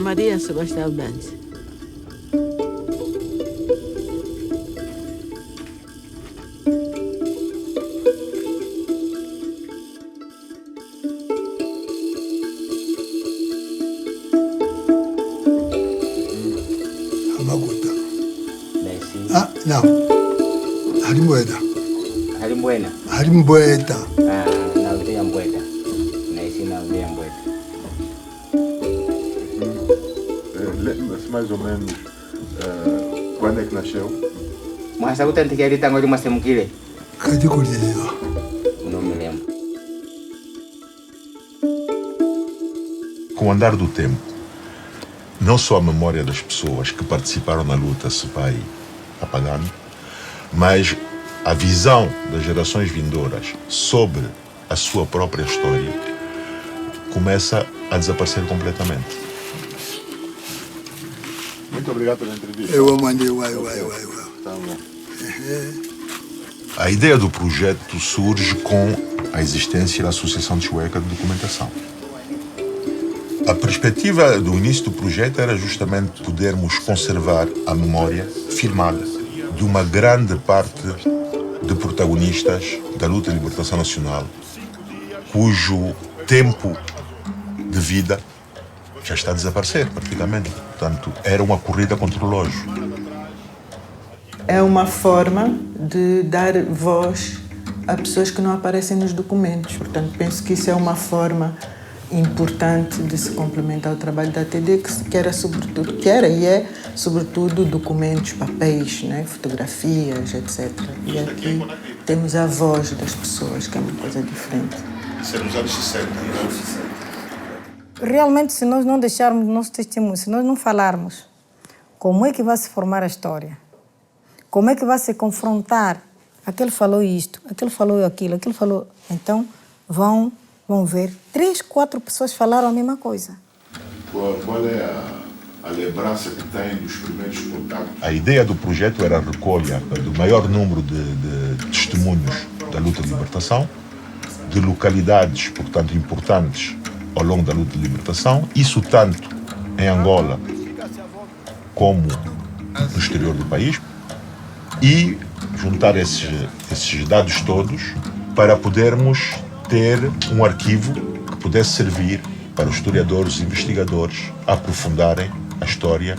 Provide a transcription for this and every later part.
Maria Sebastião Dante. Amakuta. Ah, não. Harimboeda. Harimbuena? Harimboeda. Na aldeia Mboeda. Nasci na aldeia Mboeda. Mais ou menos, quando é que nasceu? Mas eu tentei que ele tenha uma semukile. Cadê o Cordeiro? Não me lembro. Com o andar do tempo, não só a memória das pessoas que participaram na luta se vai apagando, mas a visão das gerações vindouras sobre a sua própria história começa a desaparecer completamente. Muito obrigado pela entrevista. Eu mandei, uai. Tá bom. A ideia do projeto surge com a existência da Associação Sueca de Documentação. A perspectiva do início do projeto era justamente podermos conservar a memória filmada de uma grande parte de protagonistas da luta de libertação nacional, cujo tempo de vida já está a desaparecer praticamente. Portanto, era uma corrida contra o relógio. É uma forma de dar voz a pessoas que não aparecem nos documentos. Portanto, penso que isso é uma forma importante de se complementar o trabalho da TD, que era e é, sobretudo, documentos, papéis, né? Fotografias, etc. E aqui temos a voz das pessoas, que é uma coisa diferente. Isso é nos anos 60, né? Realmente, se nós não deixarmos nosso testemunho, se nós não falarmos como é que vai se formar a história, como é que vai se confrontar, aquele falou isto, aquele falou aquilo, aquele falou... Então, vão ver, 3, 4 pessoas falaram a mesma coisa. Qual é a lembrança que tem dos primeiros contatos? A ideia do projeto era a recolha do maior número de testemunhos da luta de libertação, de localidades, portanto, importantes ao longo da luta de libertação, isso tanto em Angola como no exterior do país, e juntar esses dados todos para podermos ter um arquivo que pudesse servir para os historiadores e investigadores aprofundarem a história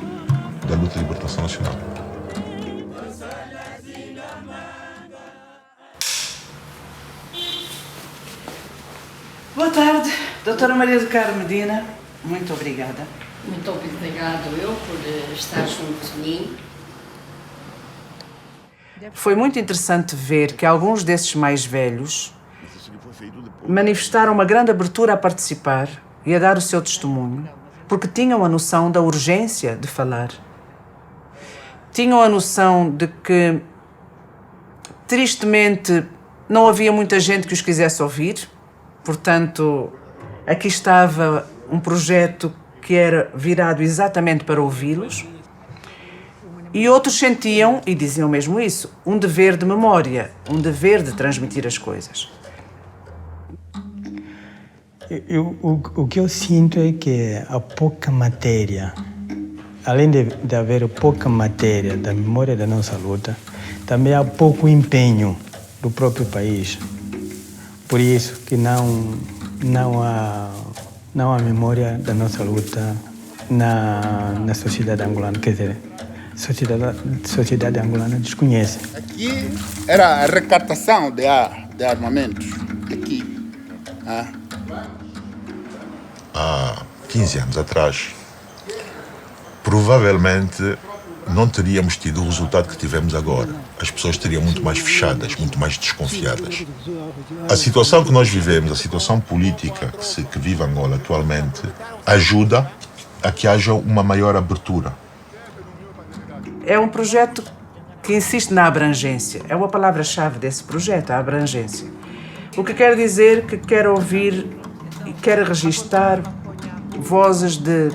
da luta de libertação nacional. Boa tarde, doutora Maria do Carmo Medina. Muito obrigada. Muito obrigado eu por estar junto de mim. Foi muito interessante ver que alguns desses mais velhos manifestaram uma grande abertura a participar e a dar o seu testemunho, porque tinham a noção da urgência de falar. Tinham a noção de que, tristemente, não havia muita gente que os quisesse ouvir. Portanto, aqui estava um projeto que era virado exatamente para ouvi-los. E outros sentiam, e diziam mesmo isso, um dever de memória, um dever de transmitir as coisas. O que eu sinto é que há pouca matéria, além de haver pouca matéria da memória da nossa luta, também há pouco empenho do próprio país. Por isso que não há memória da nossa luta na sociedade angolana, quer dizer, a sociedade angolana desconhece. Aqui era a recaptação de armamentos, aqui. Há 15 anos atrás, provavelmente não teríamos tido o resultado que tivemos agora. As pessoas estariam muito mais fechadas, muito mais desconfiadas. A situação que nós vivemos, a situação política que vive Angola atualmente, ajuda a que haja uma maior abertura. É um projeto que insiste na abrangência. É uma palavra-chave desse projeto, a abrangência. O que quer dizer que quer ouvir e quer registar vozes de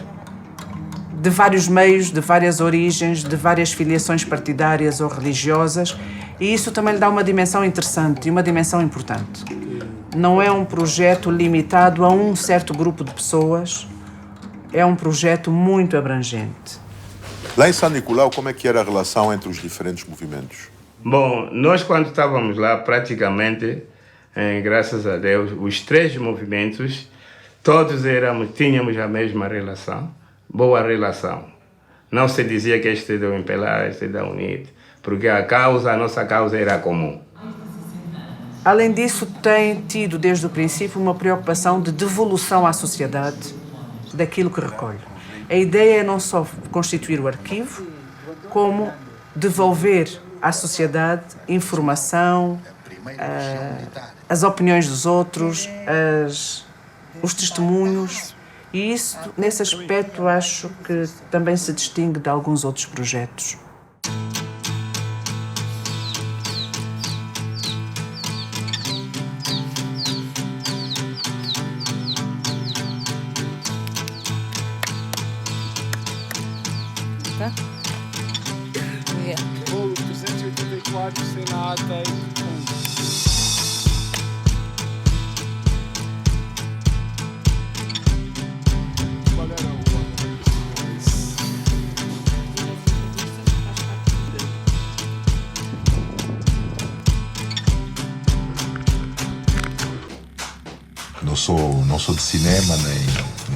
vários meios, de várias origens, de várias filiações partidárias ou religiosas, e isso também lhe dá uma dimensão interessante e uma dimensão importante. Não é um projeto limitado a um certo grupo de pessoas É um projeto muito abrangente. Lá em São Nicolau, como é que era a relação entre os diferentes movimentos? Bom, nós quando estávamos lá, praticamente, graças a Deus, os 3 movimentos, todos tínhamos a mesma relação, boa relação. Não se dizia que este é do MPLA, este é da UNIT, porque a nossa causa era comum. Além disso, tem tido desde o princípio uma preocupação de devolução à sociedade daquilo que recolhe. A ideia é não só constituir o arquivo, como devolver à sociedade informação, as opiniões dos outros, os testemunhos. E isso, nesse aspecto, acho que também se distingue de alguns outros projetos. Tá? Bolo 284, sem nata e qual era o Não sou de cinema, nem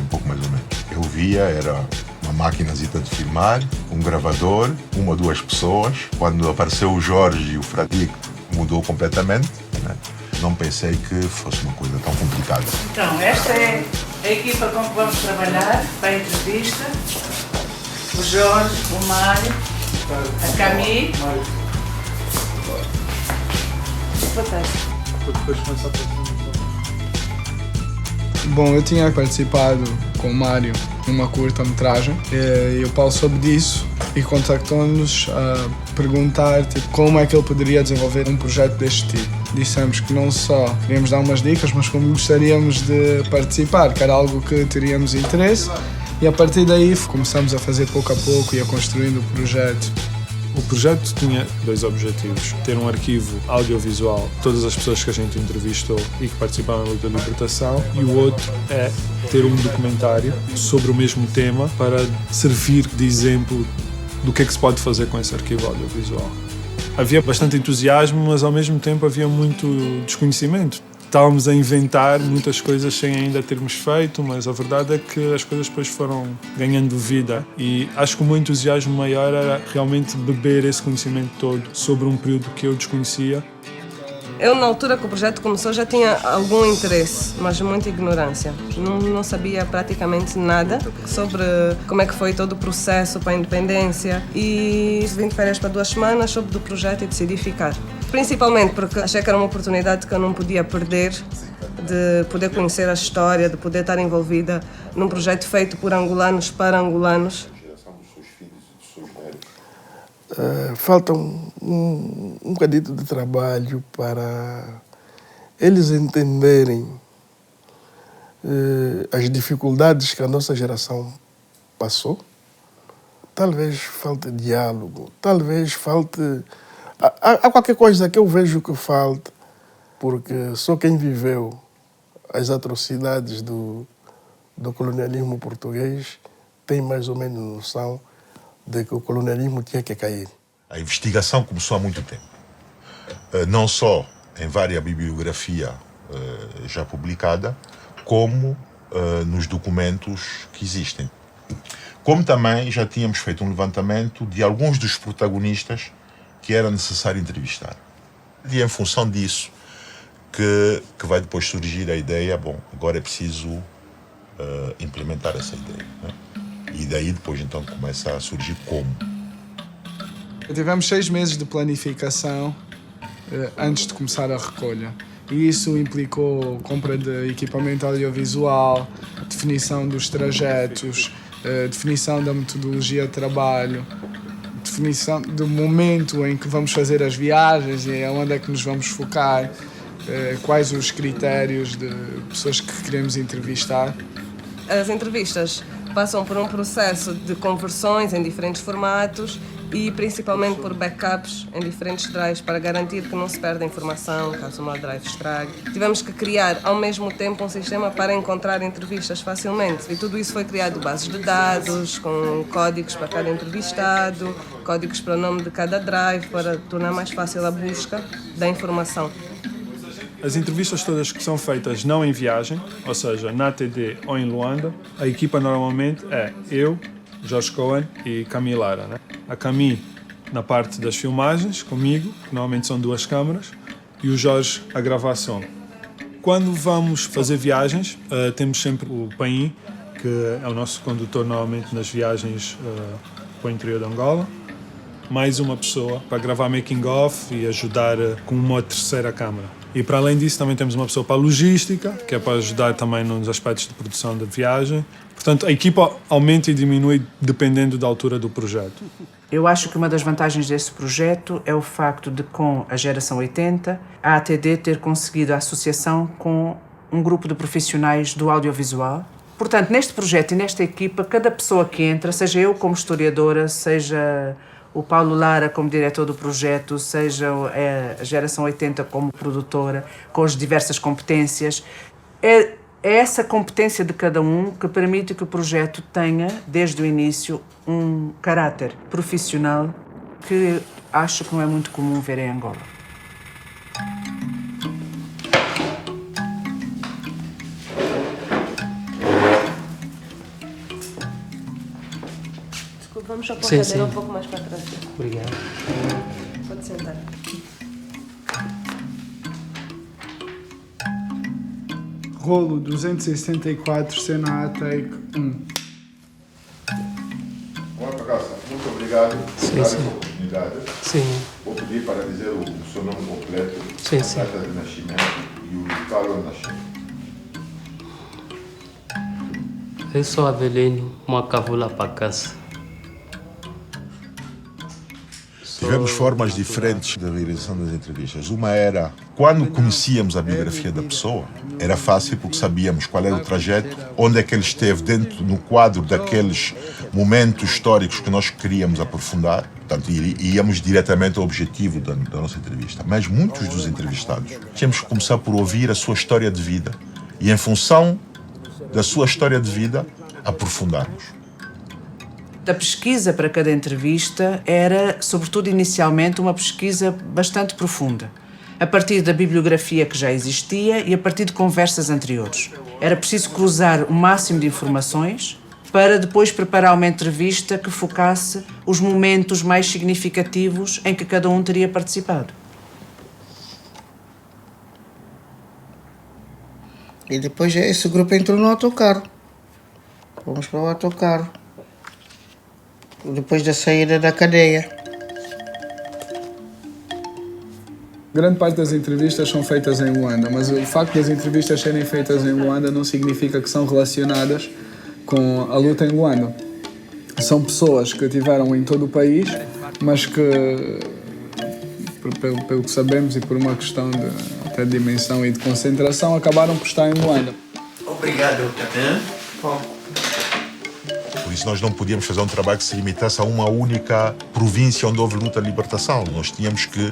um pouco mais ou menos. Eu via, era uma maquinazita de filmar, um gravador, 1 ou 2 pessoas. Quando apareceu o Jorge e o Fradique, mudou completamente, né? Não pensei que fosse uma coisa tão complicada. Então, esta é a equipa com que vamos trabalhar para a entrevista. O Jorge, o Mário, a Camille. Boa tarde. Bom, eu tinha participado com o Mário numa curta-metragem e o Paulo soube disso e contactou-nos a perguntar como é que ele poderia desenvolver um projeto deste tipo. Dissemos que não só queríamos dar umas dicas, mas como gostaríamos de participar, que era algo que teríamos interesse, e a partir daí começamos a fazer pouco a pouco e a construindo o projeto. O projeto tinha 2 objetivos: ter um arquivo audiovisual de todas as pessoas que a gente entrevistou e que participaram na luta de libertação, e o outro é ter um documentário sobre o mesmo tema para servir de exemplo do que é que se pode fazer com esse arquivo audiovisual. Havia bastante entusiasmo, mas ao mesmo tempo havia muito desconhecimento. Estávamos a inventar muitas coisas sem ainda termos feito, mas a verdade é que as coisas depois foram ganhando vida e acho que o meu entusiasmo maior era realmente beber esse conhecimento todo sobre um período que eu desconhecia. Eu, na altura que o projeto começou, já tinha algum interesse, mas muita ignorância. Não sabia praticamente nada sobre como é que foi todo o processo para a independência. E vim de férias para 2 semanas, soube do projeto e decidi ficar. Principalmente porque achei que era uma oportunidade que eu não podia perder, de poder conhecer a história, de poder estar envolvida num projeto feito por angolanos para angolanos. Falta um bocadinho de trabalho para eles entenderem as dificuldades que a nossa geração passou. Talvez falte diálogo, talvez falte... Há qualquer coisa que eu vejo que falta, porque só quem viveu as atrocidades do colonialismo português tem mais ou menos noção de que o colonialismo tinha que cair. A investigação começou há muito tempo. Não só em várias bibliografia já publicada, como nos documentos que existem. Como também já tínhamos feito um levantamento de alguns dos protagonistas que era necessário entrevistar. E é em função disso que vai depois surgir a ideia, bom, agora é preciso implementar essa ideia, né? E daí depois então começa a surgir como. Tivemos 6 meses de planificação antes de começar a recolha. E isso implicou compra de equipamento audiovisual, definição dos trajetos, definição da metodologia de trabalho, definição do momento em que vamos fazer as viagens e onde é que nos vamos focar, quais os critérios de pessoas que queremos entrevistar. As entrevistas passam por um processo de conversões em diferentes formatos e principalmente por backups em diferentes drives para garantir que não se perde a informação caso uma drive estrague. Tivemos que criar ao mesmo tempo um sistema para encontrar entrevistas facilmente e tudo isso foi criado bases de dados com códigos para cada entrevistado, códigos para o nome de cada drive para tornar mais fácil a busca da informação. As entrevistas todas que são feitas não em viagem, ou seja, na TD ou em Luanda, a equipa normalmente é eu, Jorge Cohen e Camille Lara. Né? A Camille na parte das filmagens, comigo, que normalmente são 2 câmaras, e o Jorge a gravação. Quando vamos fazer viagens, temos sempre o Paim, que é o nosso condutor normalmente nas viagens para o interior de Angola, mais uma pessoa para gravar making of e ajudar com uma terceira câmara. E para além disso também temos uma pessoa para a logística, que é para ajudar também nos aspectos de produção da viagem. Portanto, a equipa aumenta e diminui dependendo da altura do projeto. Eu acho que uma das vantagens desse projeto é o facto de, com a geração 80, a ATD ter conseguido a associação com um grupo de profissionais do audiovisual. Portanto, neste projeto e nesta equipa, cada pessoa que entra, seja eu como historiadora, seja o Paulo Lara como diretor do projeto, seja a geração 80 como produtora, com as diversas competências, é essa competência de cada um que permite que o projeto tenha, desde o início, um caráter profissional que acho que não é muito comum ver em Angola. Desculpa, vamos só pôr a cadeira um pouco mais para trás. Obrigado. Pode sentar. Rolo 274, cena A, take 1. Olá, Casa. Muito obrigado por essa oportunidade. Sim. Vou pedir para dizer o seu nome completo, a data de nascimento e o local onde nasceu. Eu sou Avelino Macavula Pacassa. Tivemos formas diferentes de realização das entrevistas. Uma era, quando conhecíamos a biografia da pessoa, era fácil porque sabíamos qual era o trajeto, onde é que ele esteve dentro, no quadro daqueles momentos históricos que nós queríamos aprofundar. Portanto, íamos diretamente ao objetivo da nossa entrevista. Mas muitos dos entrevistados tínhamos que começar por ouvir a sua história de vida e, em função da sua história de vida, aprofundarmos. A pesquisa para cada entrevista era, sobretudo inicialmente, uma pesquisa bastante profunda, a partir da bibliografia que já existia e a partir de conversas anteriores. Era preciso cruzar o máximo de informações para depois preparar uma entrevista que focasse os momentos mais significativos em que cada um teria participado. E depois esse grupo entrou no autocarro. Fomos para o autocarro. Depois da saída da cadeia. Grande parte das entrevistas são feitas em Luanda, mas o facto das entrevistas serem feitas em Luanda não significa que são relacionadas com a luta em Luanda. São pessoas que estiveram em todo o país, mas que, pelo que sabemos e por uma questão de até dimensão e de concentração, acabaram por estar em Luanda. Obrigado, Capitão. Por isso nós não podíamos fazer um trabalho que se limitasse a uma única província onde houve luta de libertação. Nós tínhamos que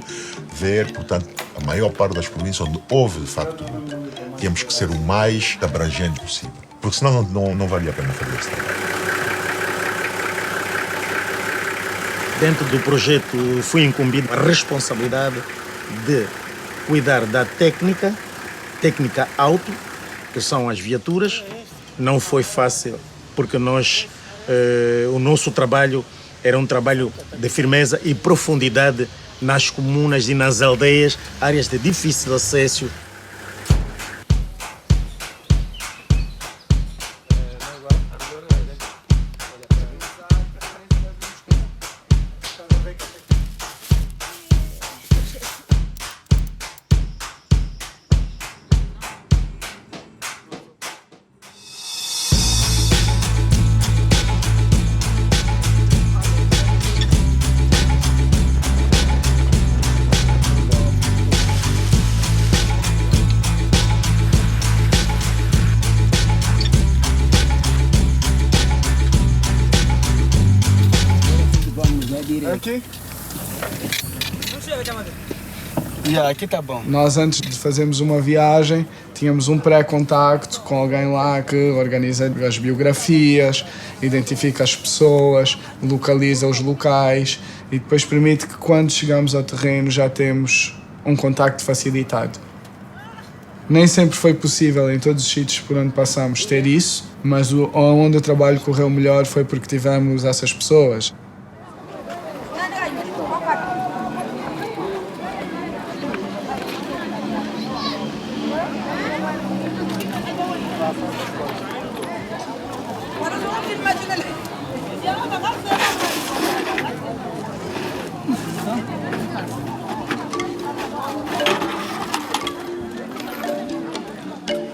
ver, portanto, a maior parte das províncias onde houve, de facto, luta. Tínhamos que ser o mais abrangente possível. Porque senão não valia a pena fazer esse trabalho. Dentro do projeto fui incumbido a responsabilidade de cuidar da técnica auto, que são as viaturas. Não foi fácil, porque o nosso trabalho era um trabalho de firmeza e profundidade nas comunas e nas aldeias, áreas de difícil acesso. Aqui? Aqui tá bom. Nós, antes de fazermos uma viagem, tínhamos um pré-contacto com alguém lá que organiza as biografias, identifica as pessoas, localiza os locais e depois permite que, quando chegamos ao terreno, já temos um contacto facilitado. Nem sempre foi possível, em todos os sítios por onde passamos, ter isso, mas onde o trabalho correu melhor foi porque tivemos essas pessoas.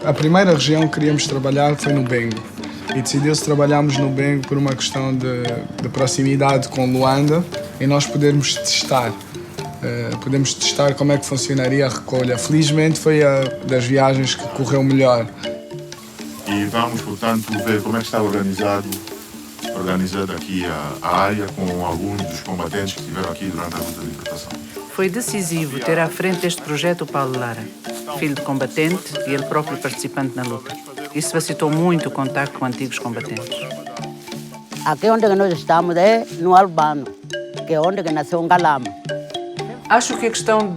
A primeira região que queríamos trabalhar foi no Bengo. E decidiu-se trabalharmos no Bengo por uma questão de proximidade com Luanda e nós podermos testar. Podemos testar como é que funcionaria a recolha. Felizmente foi a das viagens que correu melhor. E vamos, portanto, ver como é que está organizada aqui a área com alguns dos combatentes que estiveram aqui durante a luta de libertação. Foi decisivo ter à frente deste projeto o Paulo Lara, filho de combatente e ele próprio participante na luta. Isso facilitou muito o contacto com antigos combatentes. Aqui onde nós estamos é no Albano, que é onde nasceu um Galama. Acho que a questão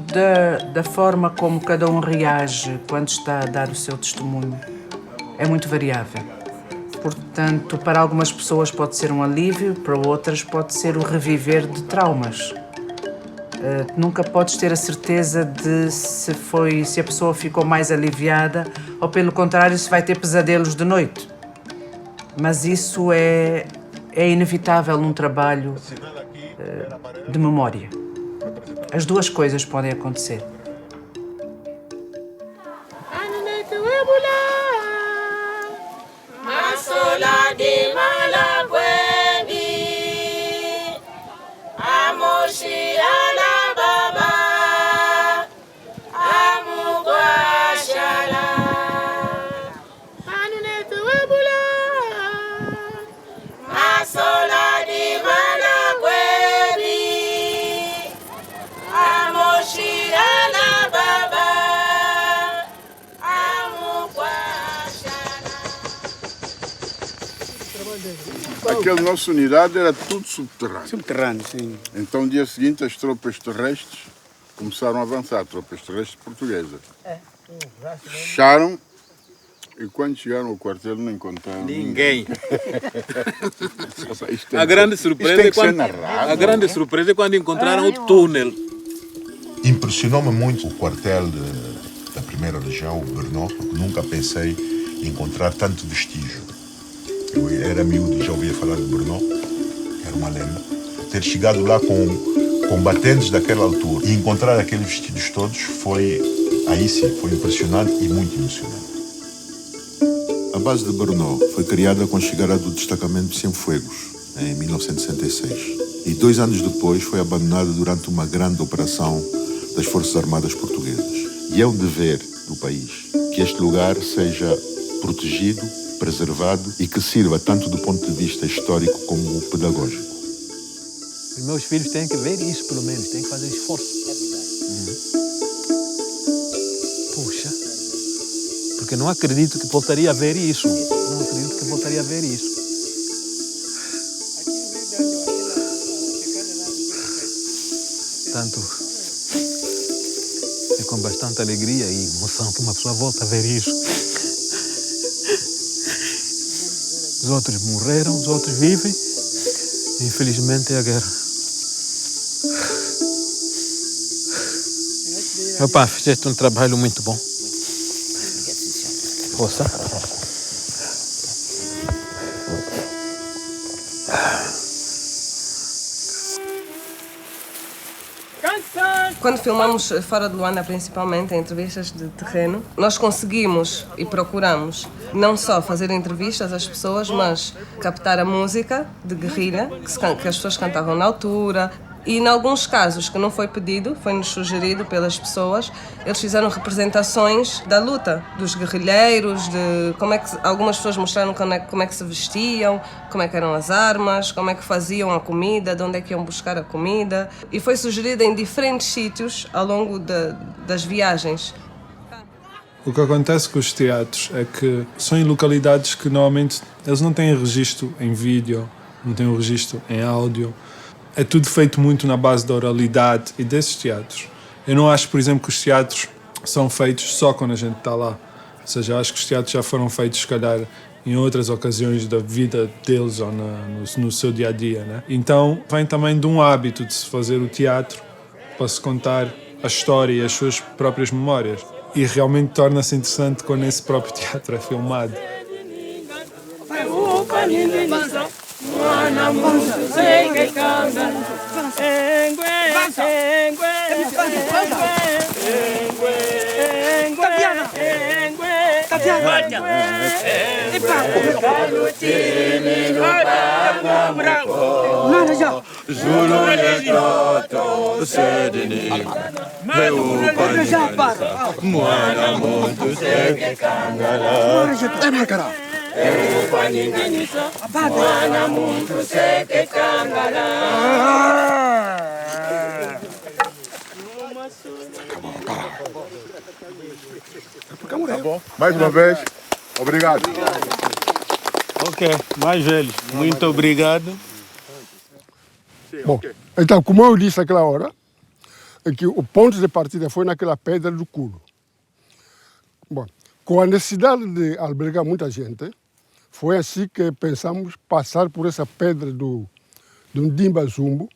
da forma como cada um reage quando está a dar o seu testemunho é muito variável. Portanto, para algumas pessoas pode ser um alívio, para outras pode ser o reviver de traumas. Nunca podes ter a certeza de se a pessoa ficou mais aliviada ou, pelo contrário, se vai ter pesadelos de noite. Mas isso é inevitável num trabalho de memória. As duas coisas podem acontecer. Aquela nossa unidade era tudo subterrâneo. Subterrâneo, sim. Então, no dia seguinte, as tropas terrestres começaram a avançar, tropas terrestres portuguesas. Fecharam e, quando chegaram ao quartel, não encontraram ninguém. A grande surpresa é quando encontraram o túnel. Impressionou-me muito o quartel da primeira região, o Brno, porque nunca pensei em encontrar tanto vestígio. Eu era miúdo e já ouvia falar de Brno, era uma lenda. Ter chegado lá com combatentes daquela altura e encontrar aqueles vestidos todos aí sim, foi impressionante e muito emocionante. A base de Brno foi criada com a chegada do destacamento de Cienfuegos, em 1966. E 2 anos depois foi abandonada durante uma grande operação das Forças Armadas Portuguesas. E é um dever do país que este lugar seja protegido, preservado e que sirva tanto do ponto de vista histórico como pedagógico. Os meus filhos têm que ver isso, pelo menos, têm que fazer esforço. Puxa, porque não acredito que voltaria a ver isso. Não acredito que voltaria a ver isso. Portanto, é com bastante alegria e emoção que uma pessoa volta a ver isso. Os outros morreram, os outros vivem. Infelizmente é a guerra. Opa, fizeste um trabalho muito bom. Força. Quando filmamos fora de Luanda, principalmente em entrevistas de terreno, nós conseguimos e procuramos não só fazer entrevistas às pessoas, mas captar a música de guerrilha, que as pessoas cantavam na altura, E em alguns casos que não foi pedido, foi-nos sugerido pelas pessoas, eles fizeram representações da luta, dos guerrilheiros, de como é que algumas pessoas mostraram como é que se vestiam, como é que eram as armas, como é que faziam a comida, de onde é que iam buscar a comida. E foi sugerida em diferentes sítios ao longo das viagens. O que acontece com os teatros é que são em localidades que normalmente eles não têm registro em vídeo, não têm o registro em áudio. É tudo feito muito na base da oralidade e desses teatros. Eu não acho, por exemplo, que os teatros são feitos só quando a gente está lá. Ou seja, eu acho que os teatros já foram feitos, se calhar, em outras ocasiões da vida deles ou no seu dia-a-dia, né? Então, vem também de um hábito de se fazer o teatro para se contar a história e as suas próprias memórias. E realmente torna-se interessante quando esse próprio teatro é filmado. Tá bom. Mais uma vez, obrigado. Ok, mais velho, muito obrigado. Bom, então, como eu disse naquela hora, é que o ponto de partida foi naquela pedra do culo. Bom, com a necessidade de albergar muita gente, foi assim que pensamos passar por essa pedra do Ndimba Zumbo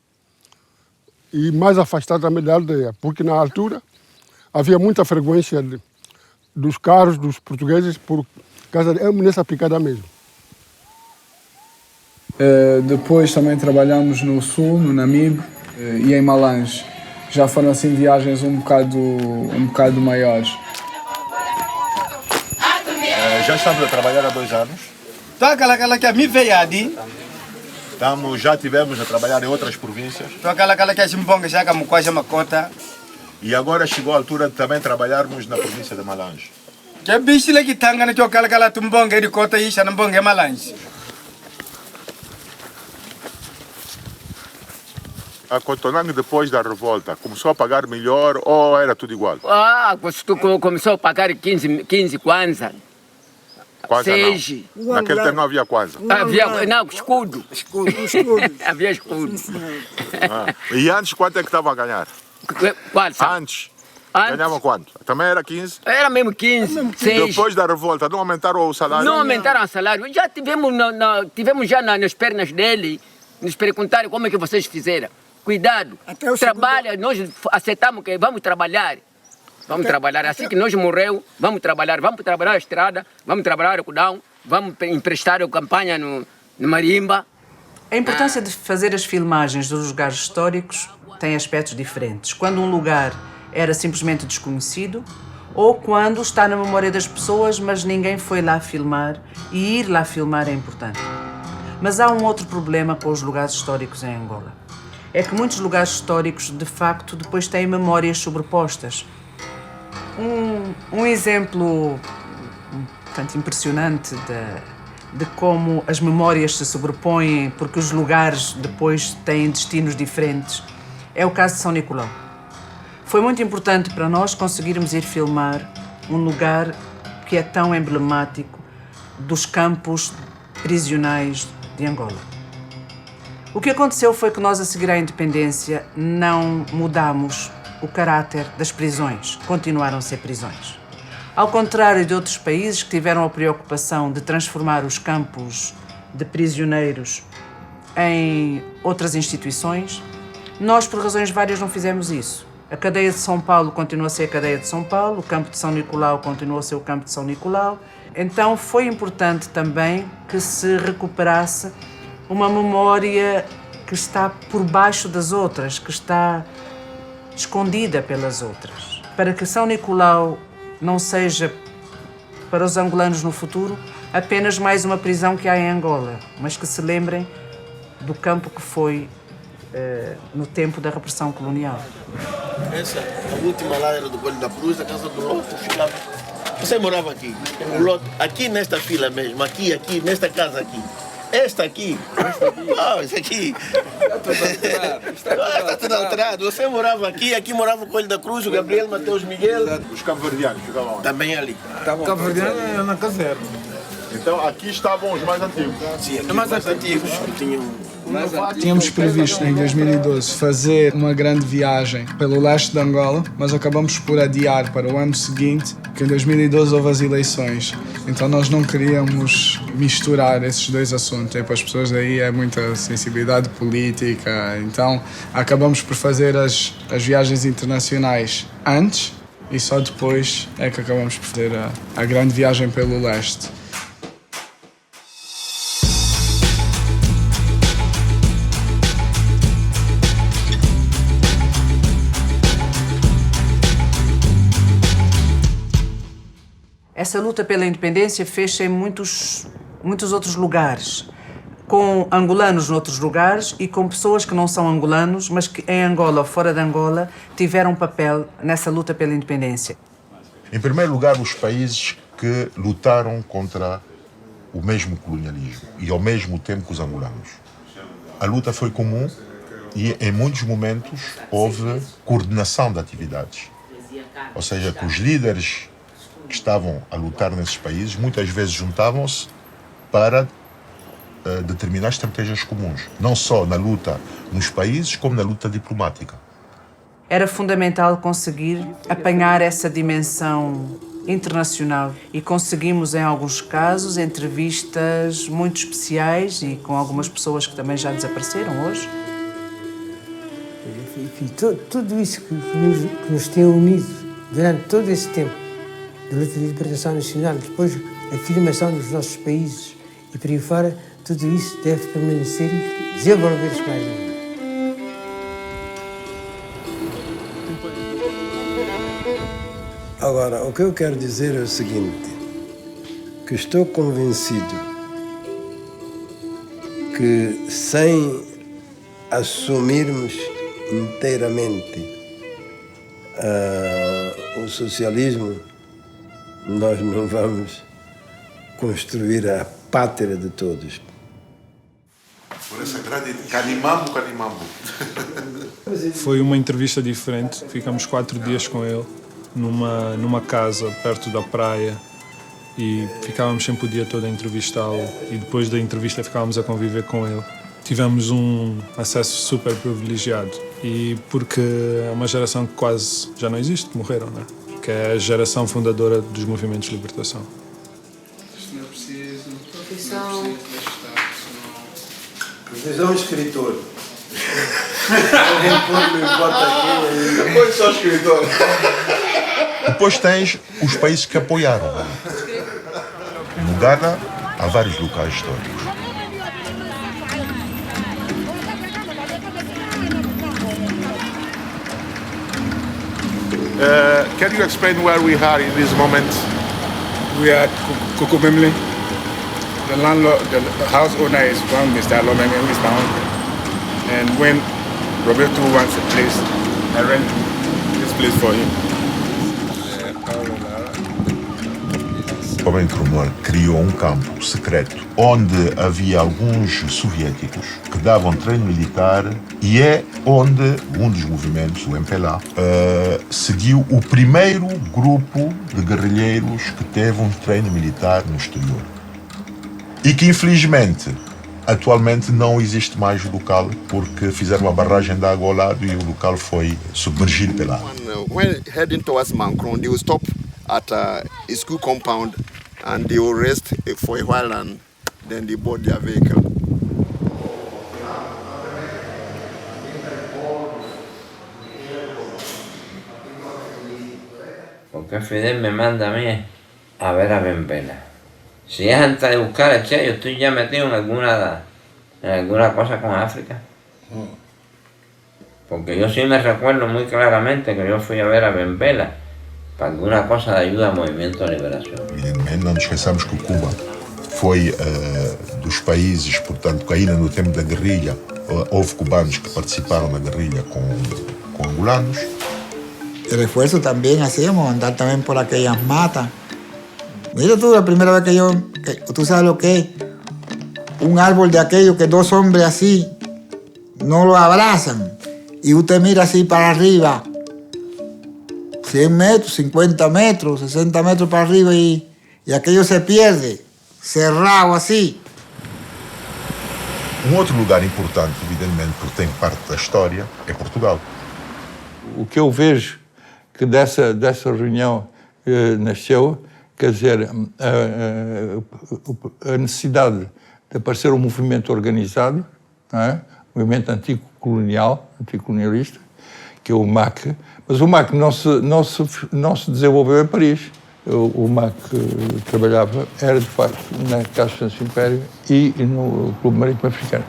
e mais afastado também da aldeia, porque na altura havia muita frequência dos carros dos portugueses por causa nessa picada mesmo. Depois também trabalhamos no sul, no Namibe e em Malange. Já foram assim viagens um bocado maiores. Já estamos a trabalhar há 2 anos. Já tivemos a trabalhar em outras províncias. E agora chegou a altura de também trabalharmos na província de Malange. A Cotonang, depois da revolta, começou a pagar melhor ou era tudo igual? Começou a pagar 15 kwanza. Kwanza não. Naquele tempo não havia kwanza. Não, escudo. Havia escudo. E antes quanto é que estavam a ganhar? Antes. Ganhavam quanto? Também era 15? Era mesmo 15, 6. Depois da revolta, não aumentaram o salário? Não aumentaram o salário. Já tivemos já nas pernas dele, nos perguntaram como é que vocês fizeram. Cuidado, trabalha, nós aceitamos que vamos trabalhar. Vamos trabalhar, assim que nós morreu, vamos trabalhar a estrada, vamos trabalhar o cudão, vamos emprestar a campanha no Marimba. A importância de fazer as filmagens dos lugares históricos tem aspectos diferentes. Quando um lugar era simplesmente desconhecido ou quando está na memória das pessoas, mas ninguém foi lá filmar, e ir lá filmar é importante. Mas há um outro problema com os lugares históricos em Angola. É que muitos lugares históricos, de facto, depois têm memórias sobrepostas. Um exemplo portanto, impressionante de como as memórias se sobrepõem porque os lugares depois têm destinos diferentes é o caso de São Nicolau. Foi muito importante para nós conseguirmos ir filmar um lugar que é tão emblemático dos campos prisionais de Angola. O que aconteceu foi que nós, a seguir à independência, não mudamos o caráter das prisões, continuaram a ser prisões. Ao contrário de outros países que tiveram a preocupação de transformar os campos de prisioneiros em outras instituições, nós, por razões várias, não fizemos isso. A cadeia de São Paulo continua a ser a cadeia de São Paulo, o campo de São Nicolau continua a ser o campo de São Nicolau. Então foi importante também que se recuperasse uma memória que está por baixo das outras, que está escondida pelas outras, para que São Nicolau não seja, para os angolanos no futuro, apenas mais uma prisão que há em Angola, mas que se lembrem do campo que foi no tempo da repressão colonial. Essa, a última lá era do Coelho da Cruz, a casa do Loto ficava. Você morava aqui, o Loto, aqui nesta fila mesmo, aqui, nesta casa aqui. Esta aqui. Não, isso aqui. Está tudo alterado. Você morava aqui morava o Coelho da Cruz, o Gabriel, Mateus Miguel. Os cabo-verdianos ficavam onde? Também ali. Cabo-verdianos é na caserna. Então aqui estavam os mais antigos. Sim, os mais antigos que tinham. Tínhamos previsto em 2012 fazer uma grande viagem pelo leste de Angola, mas acabamos por adiar para o ano seguinte, porque em 2012 houve as eleições. Então nós não queríamos misturar esses dois assuntos. Para as pessoas daí é muita sensibilidade política. Então acabamos por fazer as viagens internacionais antes e só depois é que acabamos por fazer a grande viagem pelo leste. Essa luta pela independência fez-se em muitos outros lugares, com angolanos noutros lugares e com pessoas que não são angolanos, mas que em Angola ou fora de Angola tiveram papel nessa luta pela independência. Em primeiro lugar, os países que lutaram contra o mesmo colonialismo e ao mesmo tempo que os angolanos. A luta foi comum e em muitos momentos houve coordenação de atividades. Ou seja, que os líderes que estavam a lutar nesses países muitas vezes juntavam-se para determinar estratégias comuns, não só na luta nos países, como na luta diplomática. Era fundamental conseguir apanhar essa dimensão internacional e conseguimos, em alguns casos, entrevistas muito especiais e com algumas pessoas que também já desapareceram hoje. Tudo isso que nos tem unido durante todo esse tempo, da luta de libertação nacional, depois a afirmação dos nossos países e por aí fora, tudo isso deve permanecer e desenvolver-se mais ainda. Agora, o que eu quero dizer é o seguinte, que estou convencido que sem assumirmos inteiramente o socialismo, nós não vamos construir a pátria de todos. Por essa grande Canimambo. Foi uma entrevista diferente. Ficamos 4 dias com ele, numa casa perto da praia, e ficávamos sempre o dia todo a entrevistá-lo, e depois da entrevista ficávamos a conviver com ele. Tivemos um acesso super privilegiado, e porque é uma geração que quase já não existe, morreram, né? Que é a geração fundadora dos movimentos de libertação. Profissão escritor. Não importa quem. Depois só escritor. Depois tens os países que apoiaram. No Ghana há vários locais históricos. Can you explain where we are in this moment? We are at Kukubimli. The landlord, the house owner is one Mr. Lomemi, Mr. Uncle. And when Roberto wants a place, I rent this place for him. O Benkrumor criou um campo secreto onde havia alguns soviéticos que davam treino militar e é onde um dos movimentos, o MPLA, seguiu o primeiro grupo de guerrilheiros que teve um treino militar no exterior. E que, infelizmente, atualmente não existe mais o local porque fizeram uma barragem de água ao lado e o local foi submergido pela água. When heading towards Mancron, they will stop at a school compound and they will rest for a while and then they board their vehicle. Porque Fidel me manda a mí a ver a Benvela. Si es antes de buscar a Che, yo estoy ya metido en alguna cosa con África. Porque yo sí me recuerdo muy claramente que yo fui a ver a Benvela para alguna cosa de ayuda al movimiento de liberación. Evidentemente, não nos esqueçamos que Cuba foi dos países, portanto, que ainda no tempo da guerrilha houve cubanos que participaram na guerrilha com angolanos. El refuerzo también hacíamos, andar también por aquellas matas. Mira tú, la primera vez que tú sabes lo que es, un árbol de aquello que dos hombres así no lo abrazan y usted mira así para arriba, 100 metros, 50 metros, 60 metros para arriba y aquello se pierde, cerrado así. Outro lugar importante, evidentemente, porque tem parte da história, é Portugal. O que eu vejo que dessa reunião nasceu, quer dizer, a necessidade de aparecer um movimento organizado, não é? Um movimento anticolonialista, que é o MAC. Mas o MAC não se desenvolveu em Paris. O MAC trabalhava, era de facto na Casa de Santo Império e no Clube Marítimo Africano.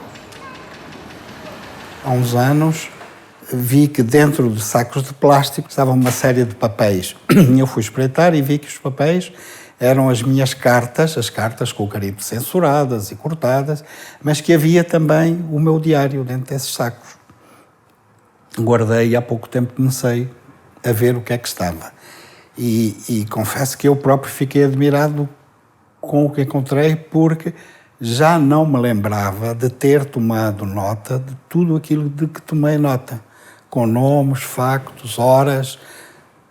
Há uns anos vi que dentro de sacos de plástico estava uma série de papéis. Eu fui espreitar e vi que os papéis eram as minhas cartas, as cartas com o carimbo censuradas e cortadas, mas que havia também o meu diário dentro desses sacos. Guardei e há pouco tempo comecei a ver o que é que estava. E confesso que eu próprio fiquei admirado com o que encontrei, porque já não me lembrava de ter tomado nota de tudo aquilo de que tomei nota, com nomes, factos, horas,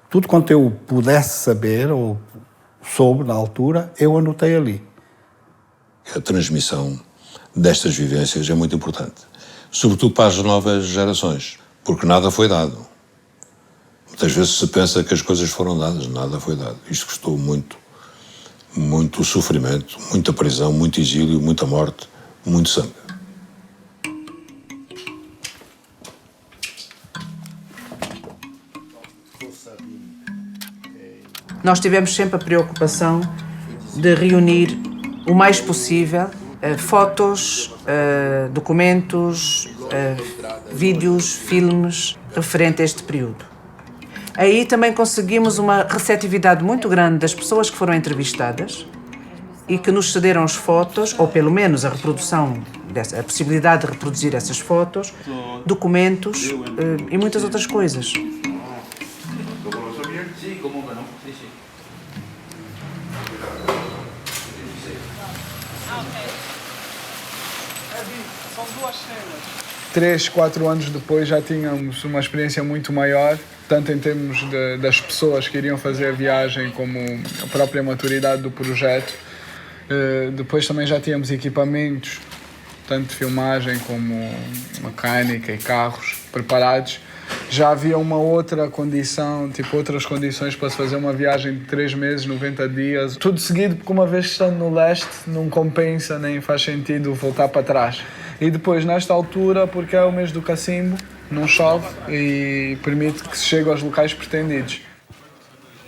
tudo quanto eu pudesse saber ou soube na altura, eu anotei ali. A transmissão destas vivências é muito importante, sobretudo para as novas gerações, porque nada foi dado. Muitas vezes se pensa que as coisas foram dadas, nada foi dado. Isto custou muito sofrimento, muita prisão, muito exílio, muita morte, muito sangue. Nós tivemos sempre a preocupação de reunir o mais possível fotos, documentos, vídeos, filmes referentes a este período. Aí também conseguimos uma receptividade muito grande das pessoas que foram entrevistadas e que nos cederam as fotos, ou pelo menos a reprodução, a possibilidade de reproduzir essas fotos, documentos e muitas outras coisas. São 2 cenas. 3, 4 anos depois já tínhamos uma experiência muito maior, tanto em termos das pessoas que iriam fazer a viagem, como a própria maturidade do projeto. Depois também já tínhamos equipamentos, tanto de filmagem como mecânica e carros preparados. Já havia uma outra condição, outras condições para se fazer uma viagem de 3 meses, 90 dias. Tudo seguido, porque uma vez estando no leste, não compensa nem faz sentido voltar para trás. E depois, nesta altura, porque é o mês do cacimbo, não chove e permite que se chegue aos locais pretendidos.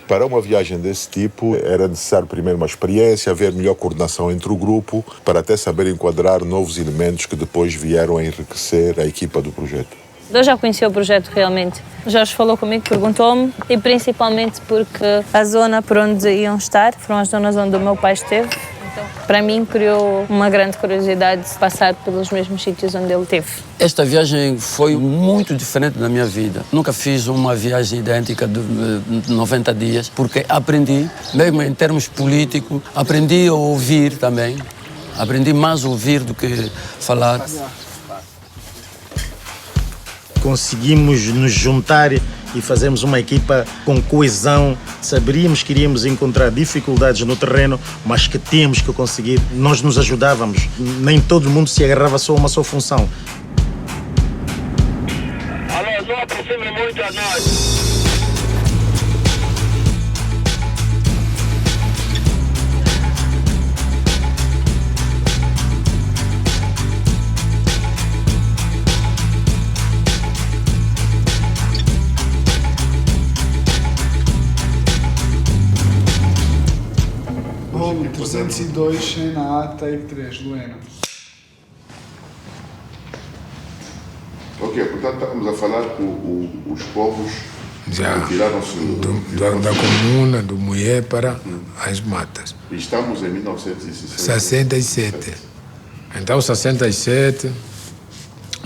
Para uma viagem desse tipo, era necessário primeiro uma experiência, haver melhor coordenação entre o grupo, para até saber enquadrar novos elementos que depois vieram a enriquecer a equipa do projeto. Eu já conheci o projeto realmente. O Jorge falou comigo, perguntou-me, e principalmente porque a zona por onde iam estar foram as zonas onde o meu pai esteve. Então, para mim, criou uma grande curiosidade de passar pelos mesmos sítios onde ele esteve. Esta viagem foi muito diferente da minha vida. Nunca fiz uma viagem idêntica de 90 dias, porque aprendi, mesmo em termos políticos, aprendi a ouvir também. Aprendi mais a ouvir do que falar. Conseguimos nos juntar e fazermos uma equipa com coesão. Sabíamos que iríamos encontrar dificuldades no terreno, mas que tínhamos que conseguir. Nós nos ajudávamos. Nem todo mundo se agarrava só a uma só função. Alô, não aproxime muito a nós. Rolo 302, cena A, take 3, Luena. Ok, portanto estamos a falar com os povos já que tiraram-se da comuna, do Mulher para as matas. Estamos em 1967. Então, 67,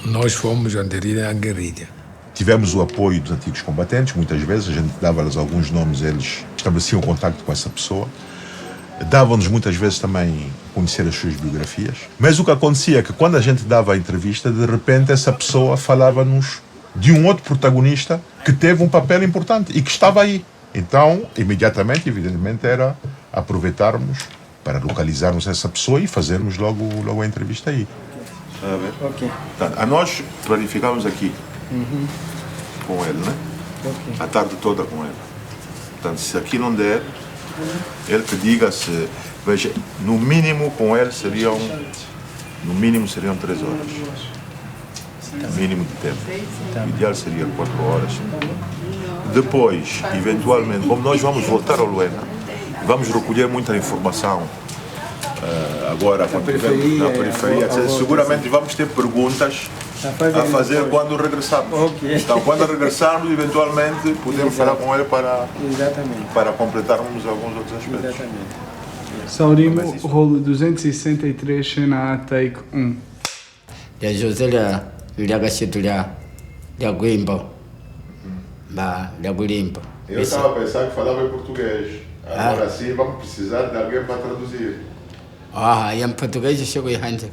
nós fomos aderir à guerrilha. Tivemos o apoio dos antigos combatentes, muitas vezes a gente dava-lhes alguns nomes, eles estabeleciam contacto com essa pessoa. Davam-nos muitas vezes também conhecer as suas biografias. Mas o que acontecia é que quando a gente dava a entrevista, de repente essa pessoa falava-nos de um outro protagonista que teve um papel importante e que estava aí. Então, imediatamente, evidentemente, era aproveitarmos para localizarmos essa pessoa e fazermos logo a entrevista aí. Ok. A nós planificamos aqui com ele, né? A tarde toda com ele. Portanto, se aqui não der, ele que diga se... Veja, no mínimo com ele seriam 3 horas. Mínimo de tempo. O ideal seria 4 horas. Depois, eventualmente, como nós vamos voltar ao Luena, vamos recolher muita informação agora quando estivermos na periferia. Seguramente vamos ter perguntas a fazer quando regressarmos. Então, quando regressarmos, eventualmente, podemos falar com ele para completarmos alguns outros aspectos. Saurimo, rolo 263, cena A, take 1. Ya José lhe gachitulia lhe guimbo. Ba, lhe gulimbo. Eu estava a pensar que falava em português. Agora sim, vamos precisar de alguém para traduzir. E em português eu chego em Hanjak.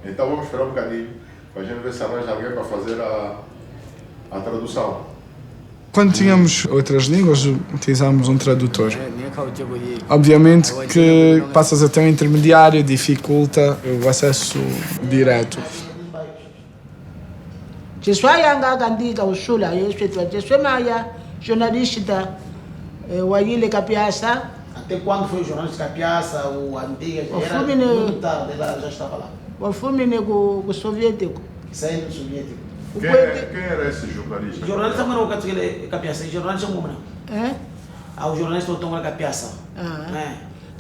Então vamos esperar um bocadinho para a gente ver se arranja alguém para fazer a tradução. Quando tínhamos outras línguas, utilizávamos um tradutor. Obviamente que passas a ter um intermediário, dificulta o acesso direto. Je suis yanga kandiga usula yespetwa je suis maya jornalista wayile Capiaça. Até quando foi jornalista Capiaça ou antiga? Era muito tarde, ela já estava lá. O filme nego soviético. Saindo soviético. Quem era esse jornalista? Jornalista não era o Capiaça, jornalista como não? O jornalista não era Capiaça.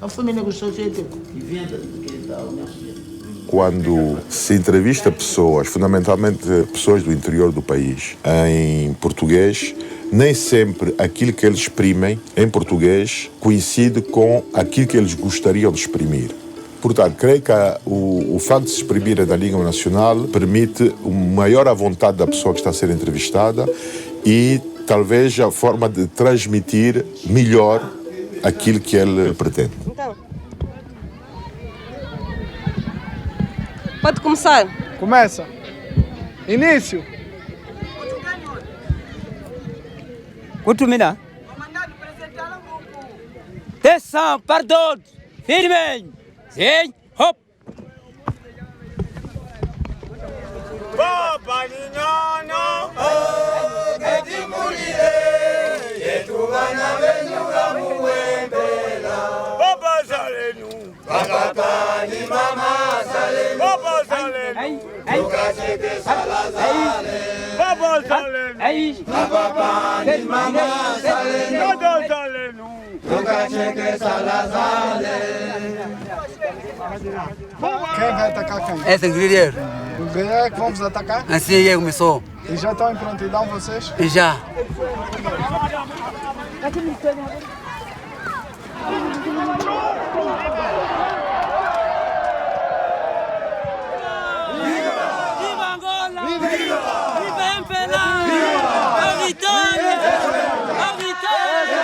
O filme nego soviético. E vinha da União Soviética. Quando se entrevista pessoas, fundamentalmente pessoas do interior do país, em português, nem sempre aquilo que eles exprimem em português coincide com aquilo que eles gostariam de exprimir. Portanto, creio que o facto de se exprimir na língua nacional permite uma maior à vontade da pessoa que está a ser entrevistada e talvez a forma de transmitir melhor aquilo que ele pretende. Então, pode começar. Começa. Início. Kutumina. Atenção, para todos. Firmem. Sim, hop. Papa Ninano, Gedi Mulire, Yetubana Venuga Muembela, Papa Salenu, Papa ni Mama Salenu, Papa Salenu, Lucachete Salazale, Papa Salenu, Papa ni Mama Salenu, Papa Salenu, Lucachete Salazale. Quem vai atacar quem? Esse é o guerreiro. O guerreiro é que vamos atacar? Assim já começou. E já estão em prontidão vocês? Já. Viva Angola! Viva Empela! A vitória! A vitória!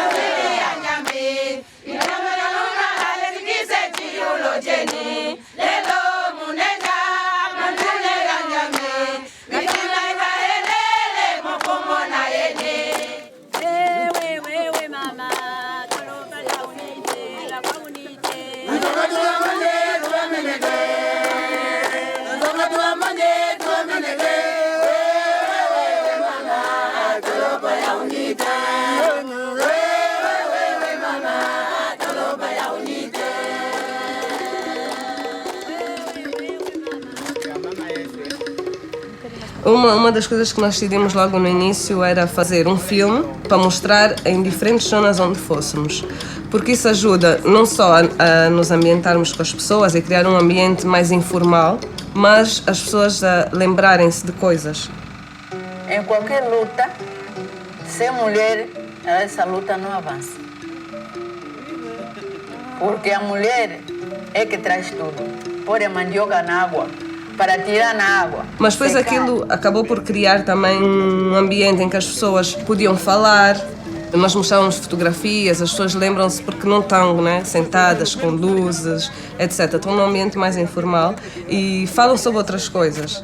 Uma das coisas que nós decidimos logo no início era fazer um filme para mostrar em diferentes zonas onde fôssemos. Porque isso ajuda não só a nos ambientarmos com as pessoas e criar um ambiente mais informal, mas as pessoas a lembrarem-se de coisas. Em qualquer luta, sem mulher, essa luta não avança. Porque a mulher é que traz tudo. Põe a mandioca na água, para tirar na água. Mas depois aquilo acabou por criar também um ambiente em que as pessoas podiam falar. Nós mostrávamos fotografias, as pessoas lembram-se porque não estão, né, sentadas com luzes, etc. Estão num ambiente mais informal e falam sobre outras coisas.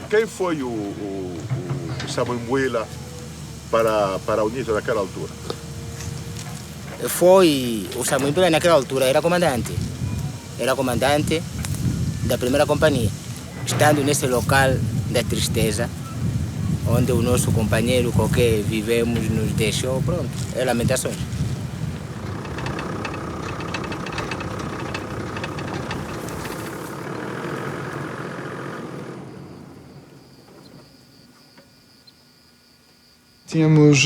Quem foi o Samambuela para o Nito naquela altura? Foi o Samambuela naquela altura, era comandante da primeira companhia. Estando nesse local da tristeza, onde o nosso companheiro com quem vivemos nos deixou, pronto, é lamentações. Tínhamos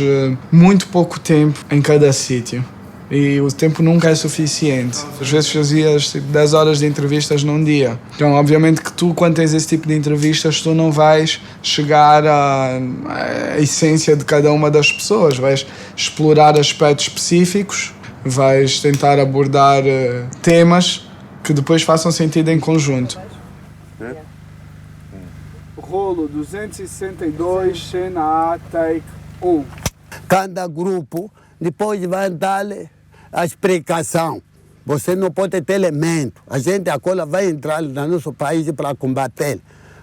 muito pouco tempo em cada sítio e o tempo nunca é suficiente. Às vezes fazias tipo, 10 horas de entrevistas num dia. Então, obviamente que tu, quando tens esse tipo de entrevistas, tu não vais chegar à essência de cada uma das pessoas. Vais explorar aspectos específicos, vais tentar abordar temas que depois façam sentido em conjunto. Rolo 262, cena A, take 1. Cada grupo depois vai dar a explicação. Você não pode ter elemento. A gente agora vai entrar no nosso país para combater.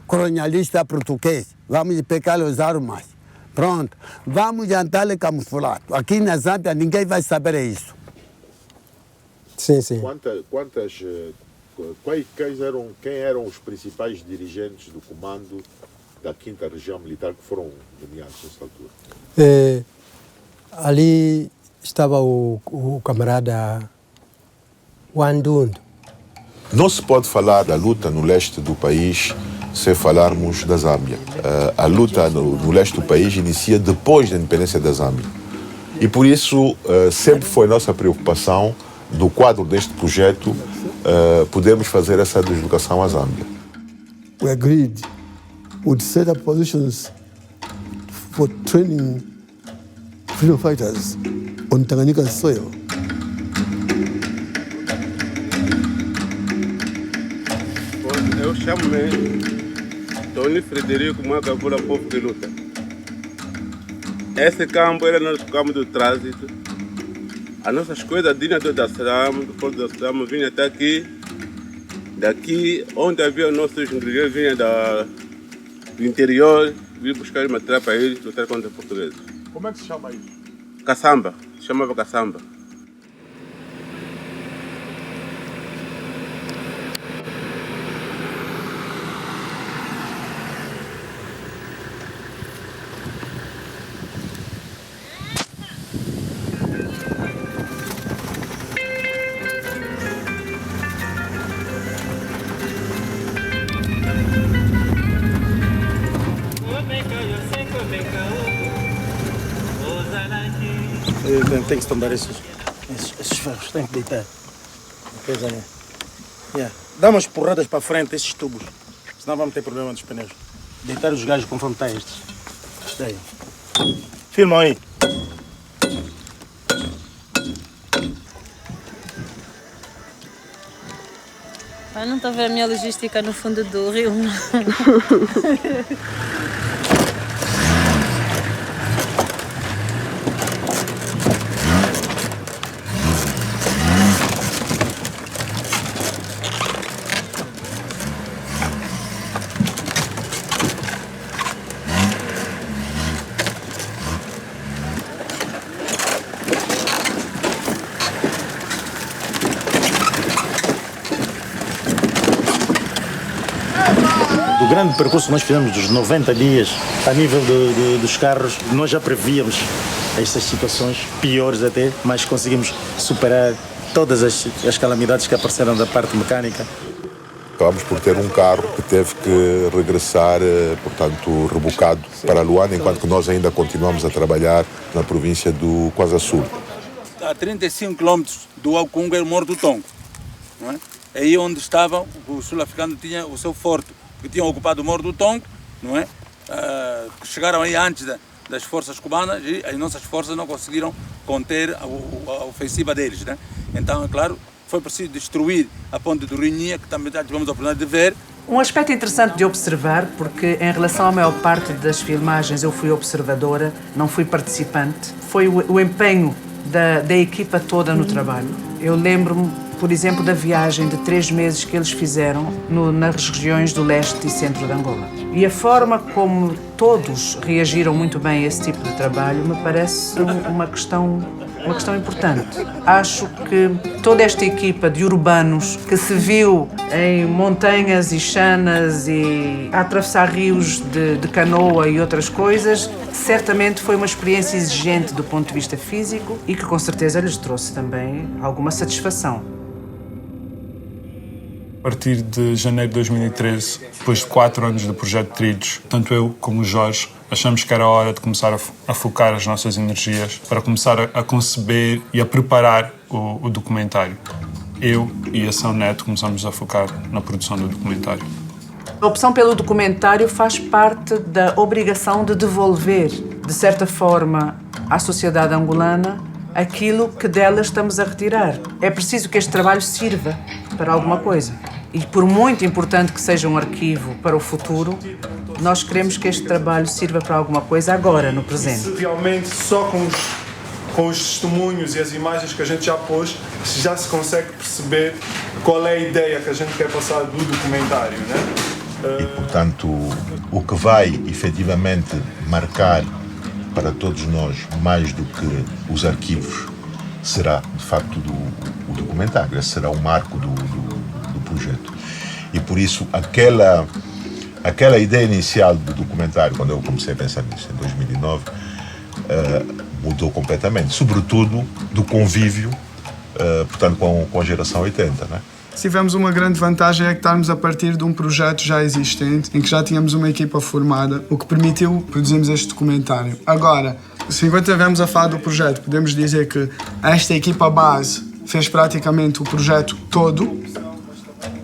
Colonialista português. Vamos pegar as armas. Pronto. Vamos jantar camuflado. Aqui na Zâmbia ninguém vai saber isso. Sim, sim. Quem eram os principais dirigentes do comando da 5ª Região Militar que foram nomeados nessa altura? Ali estava o camarada Wandund. Não se pode falar da luta no leste do país sem falarmos da Zâmbia. A luta no leste do país inicia depois da independência da Zâmbia. E por isso sempre foi nossa preocupação, no quadro deste projeto, podemos fazer essa deslocação à Zâmbia. We agreed would set up positions for training freedom fighters on Tanganyika soil. Eu chamo-me Tony Frederico Macavula Povo de Luta. Esse campo era nosso campo de trânsito. As nossas coisas vinham do Dassam, do Porto do Dassam, vinham até aqui. Daqui, onde havia os nossos ingredientes, vinham do interior, vinham buscar material para eles, lutar contra os portugueses. Como é que se chama isso? Caçamba, se chamava caçamba. Tem que tombar esses ferros, tem que deitar. Dá umas porradas para frente esses tubos, senão vamos ter problema dos pneus. Deitar os gajos conforme está estes. Está aí. Filmam aí. Eu não estou a ver a minha logística no fundo do rio, não. Do grande percurso que nós fizemos dos 90 dias, a nível dos carros, nós já prevíamos estas situações, piores até, mas conseguimos superar todas as calamidades que apareceram da parte mecânica. Acabamos por ter um carro que teve que regressar, portanto, rebocado para Luanda, enquanto que nós ainda continuamos a trabalhar na província do Kwazulu Sul. A 35 quilômetros do Aucunga é o Morro do Tongo. Não é? Aí onde estavam, o sul-africano tinha o seu forte, que tinham ocupado o Morro do Tongo, não é? Chegaram aí antes das forças cubanas e as nossas forças não conseguiram conter a ofensiva deles, né? Então, é claro, foi preciso destruir a ponte do Rinha, que também já tivemos a oportunidade de ver. Um aspecto interessante de observar, porque em relação à maior parte das filmagens eu fui observadora, não fui participante, foi o empenho da equipa toda no trabalho. Eu lembro-me, por exemplo, da viagem de 3 meses que eles fizeram nas regiões do leste e centro de Angola. E a forma como todos reagiram muito bem a esse tipo de trabalho me parece uma questão importante. Acho que toda esta equipa de urbanos que se viu em montanhas e chanas e a atravessar rios de canoa e outras coisas, certamente foi uma experiência exigente do ponto de vista físico e que com certeza lhes trouxe também alguma satisfação. A partir de janeiro de 2013, depois de 4 anos do projeto Trilhos, tanto eu como o Jorge achamos que era hora de começar a focar as nossas energias para começar a conceber e a preparar o documentário. Eu e a São Neto começamos a focar na produção do documentário. A opção pelo documentário faz parte da obrigação de devolver, de certa forma, à sociedade angolana aquilo que dela estamos a retirar. É preciso que este trabalho sirva para alguma coisa. E por muito importante que seja um arquivo para o futuro, nós queremos que este trabalho sirva para alguma coisa agora, no presente. Se realmente só com os testemunhos e as imagens que a gente já pôs, já se consegue perceber qual é a ideia que a gente quer passar do documentário, né? E, portanto, o que vai efetivamente marcar para todos nós mais do que os arquivos será, de facto, o documentário. Esse será o marco do projeto. E por isso, aquela ideia inicial do documentário, quando eu comecei a pensar nisso, em 2009, mudou completamente. Sobretudo do convívio, portanto, com a geração 80, né? Tivemos uma grande vantagem é que estarmos a partir de um projeto já existente, em que já tínhamos uma equipa formada, o que permitiu produzirmos este documentário. Agora, se enquanto estivemos a falar do projeto, podemos dizer que esta equipa base fez praticamente o projeto todo,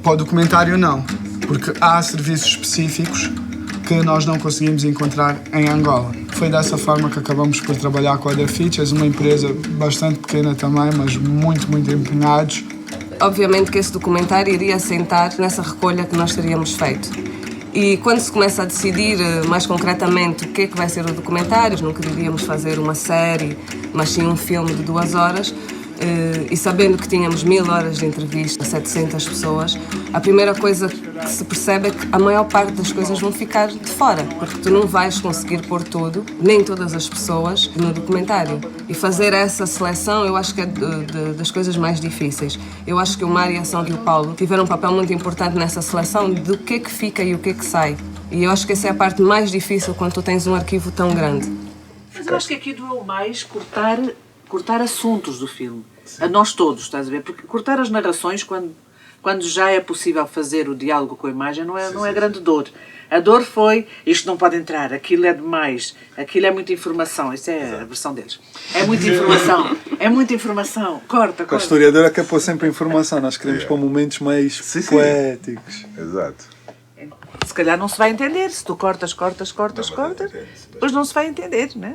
para o documentário não, porque há serviços específicos que nós não conseguimos encontrar em Angola. Foi dessa forma que acabamos por trabalhar com a The Features, uma empresa bastante pequena também, mas muito, muito empenhados. Obviamente que esse documentário iria assentar nessa recolha que nós teríamos feito. E quando se começa a decidir mais concretamente o que é que vai ser o documentário, não queríamos fazer uma série, mas sim um filme de 2 horas, e sabendo que tínhamos 1000 horas de entrevista a 700 pessoas, a primeira coisa que se percebe é que a maior parte das coisas vão ficar de fora, porque tu não vais conseguir pôr tudo, nem todas as pessoas, no documentário. E fazer essa seleção eu acho que é das coisas mais difíceis. Eu acho que o Mário, a Ação e o Paulo tiveram um papel muito importante nessa seleção do que é que fica e o que é que sai. E eu acho que essa é a parte mais difícil quando tu tens um arquivo tão grande. Mas eu acho que aqui doeu mais cortar assuntos do filme. A nós todos, estás a ver? Porque cortar as narrações, quando já é possível fazer o diálogo com a imagem, não é grande dor. A dor foi, isto não pode entrar, aquilo é demais, aquilo é muita informação. Isso é a versão deles. É muita informação. Corta. A historiadora quer pôr sempre informação, nós queremos pôr momentos mais poéticos. Exato. Se calhar não se vai entender, se tu cortas, depois não se vai entender, não é?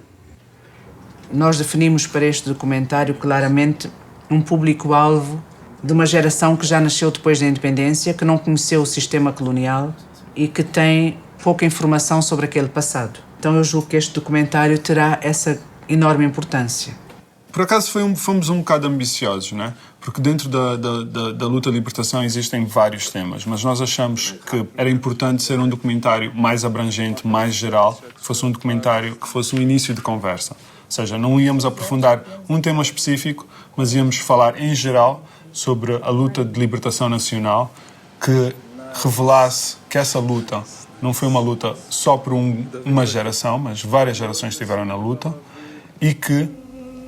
Nós definimos para este documentário claramente um público-alvo de uma geração que já nasceu depois da independência, que não conheceu o sistema colonial e que tem pouca informação sobre aquele passado. Então eu julgo que este documentário terá essa enorme importância. Por acaso fomos um bocado ambiciosos, né? Porque dentro da luta de libertação existem vários temas, mas nós achamos que era importante ser um documentário mais abrangente, mais geral, que fosse um documentário que fosse um início de conversa. Ou seja, não íamos aprofundar um tema específico, mas íamos falar em geral sobre a luta de libertação nacional, que revelasse que essa luta não foi uma luta só por uma geração, mas várias gerações estiveram na luta, e que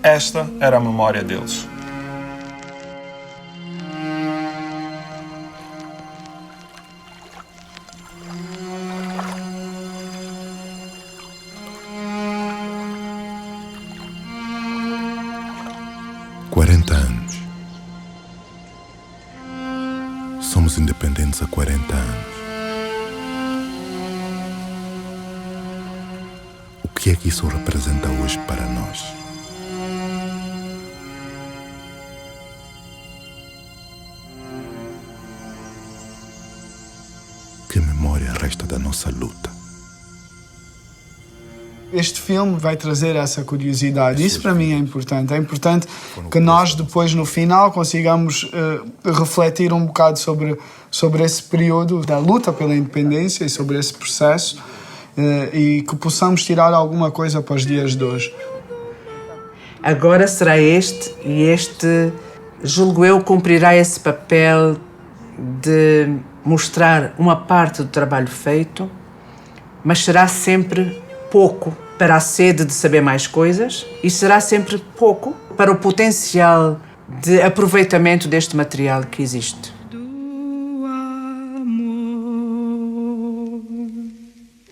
esta era a memória deles. Somos independentes há 40 anos. O que é que isso representa hoje para nós? resta da nossa luta. Este filme vai trazer essa curiosidade. Isso para mim é importante. É importante que nós depois, no final, consigamos refletir um bocado sobre esse período da luta pela independência e sobre esse processo e que possamos tirar alguma coisa para os dias de hoje. Agora será este, e este, julgo eu, cumprirá esse papel de mostrar uma parte do trabalho feito, mas será sempre pouco para a sede de saber mais coisas e será sempre pouco para o potencial de aproveitamento deste material que existe.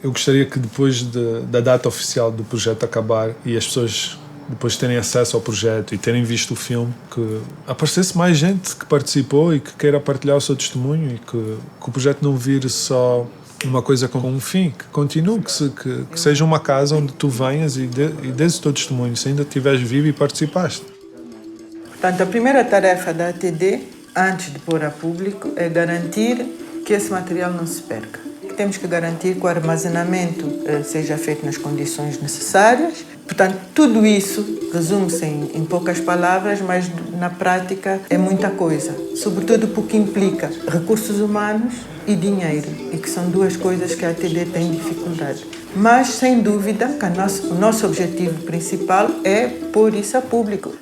Eu gostaria que depois da data oficial do projeto acabar e as pessoas depois terem acesso ao projeto e terem visto o filme, que aparecesse mais gente que participou e que queira partilhar o seu testemunho e que o projeto não vire só uma coisa com um fim, que continue, que seja uma casa onde tu venhas e dês o teu testemunho, se ainda estiveres vivo e participaste. Portanto, a primeira tarefa da ATD, antes de pôr a público, é garantir que esse material não se perca. Temos que garantir que o armazenamento seja feito nas condições necessárias. Portanto, tudo isso resume-se em poucas palavras, mas na prática é muita coisa. Sobretudo porque implica recursos humanos e dinheiro, e que são duas coisas que a ATD tem dificuldade. Mas, sem dúvida, que o nosso objetivo principal é pôr isso a público.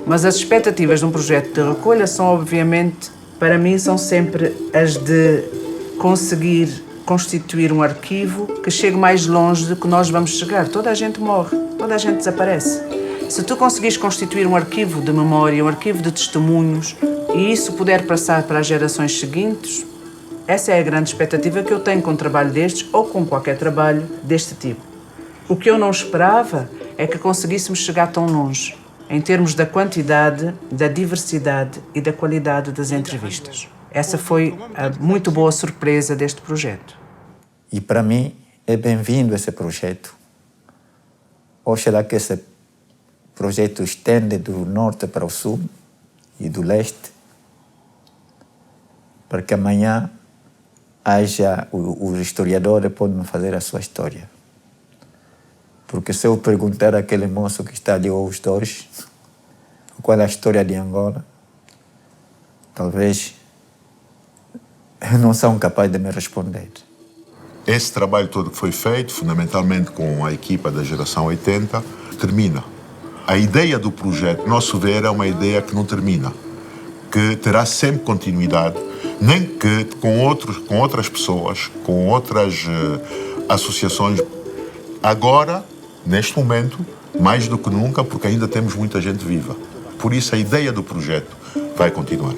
Mas as expectativas de um projeto de recolha são, obviamente, para mim, são sempre as de conseguir constituir um arquivo que chegue mais longe do que nós vamos chegar. Toda a gente morre, toda a gente desaparece. Se tu conseguires constituir um arquivo de memória, um arquivo de testemunhos, e isso puder passar para as gerações seguintes, essa é a grande expectativa que eu tenho com um trabalho destes ou com qualquer trabalho deste tipo. O que eu não esperava é que conseguíssemos chegar tão longe, em termos da quantidade, da diversidade e da qualidade das entrevistas. Essa foi a muito boa surpresa deste projeto. E para mim é bem-vindo esse projeto. Oxalá que esse projeto estende do norte para o sul e do leste, para que amanhã os historiadores podem fazer a sua história. Porque se eu perguntar àquele moço que está ali hoje qual é a história de Angola, talvez não são capazes de me responder. Esse trabalho todo que foi feito, fundamentalmente com a equipa da geração 80, termina. A ideia do projeto, nosso ver, é uma ideia que não termina, que terá sempre continuidade, nem que com outras pessoas, com outras associações. Agora, neste momento, mais do que nunca, porque ainda temos muita gente viva. Por isso, a ideia do projeto vai continuar.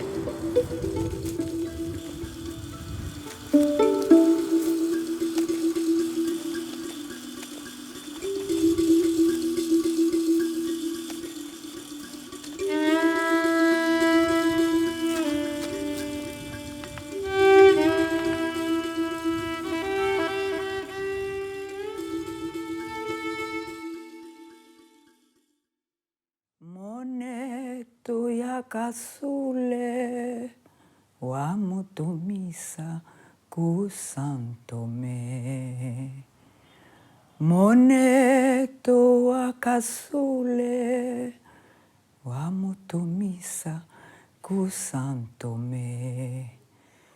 Kasule wa mutumisa ku Santomé. Moneto wa kasule wa mutumisa ku Santomé.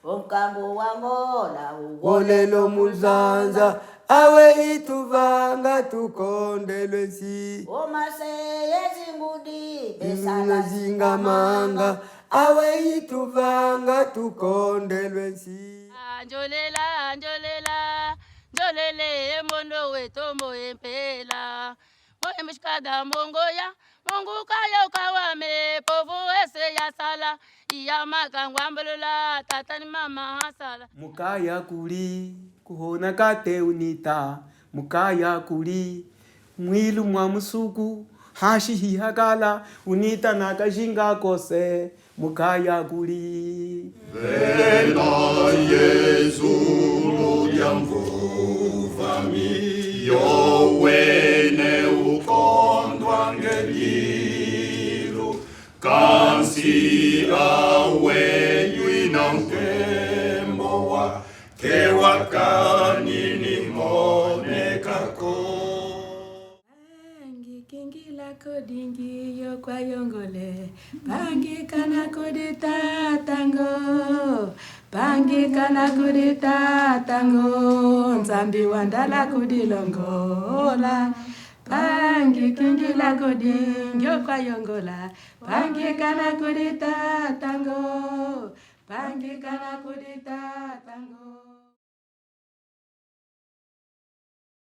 Omkambo wa Angola Wolelo muzanza awe ituvanga tukondelwe nsi Omaseye zingudi besala zingamanga awe ituvanga tukondelwe nsi Njolela njolela njolele mondo wetombo empela moye mishkada mongoya Mungu kayo kawame povu ese ya sala iya makangwambulula tatani mama hasala Mukaya kuli kuhona kate unita mukaya kuli mwilu mwa musuku hashi hihagala unita nakashinga kose mukaya kuli Vela Yesu ludia mvuvami yo wene ukondwa ngeliru kansi awe yuina mtembo wa te wakani ni mone kako. Kingi la kodingi yo kwa yongole, bangi kana kudita tango, bangi kana kudita tango, nzambi wandala kudilongola, bangi kingi la kodingi yo kwa yongola, bangi kana kudita tango, bangi kana kudita tango.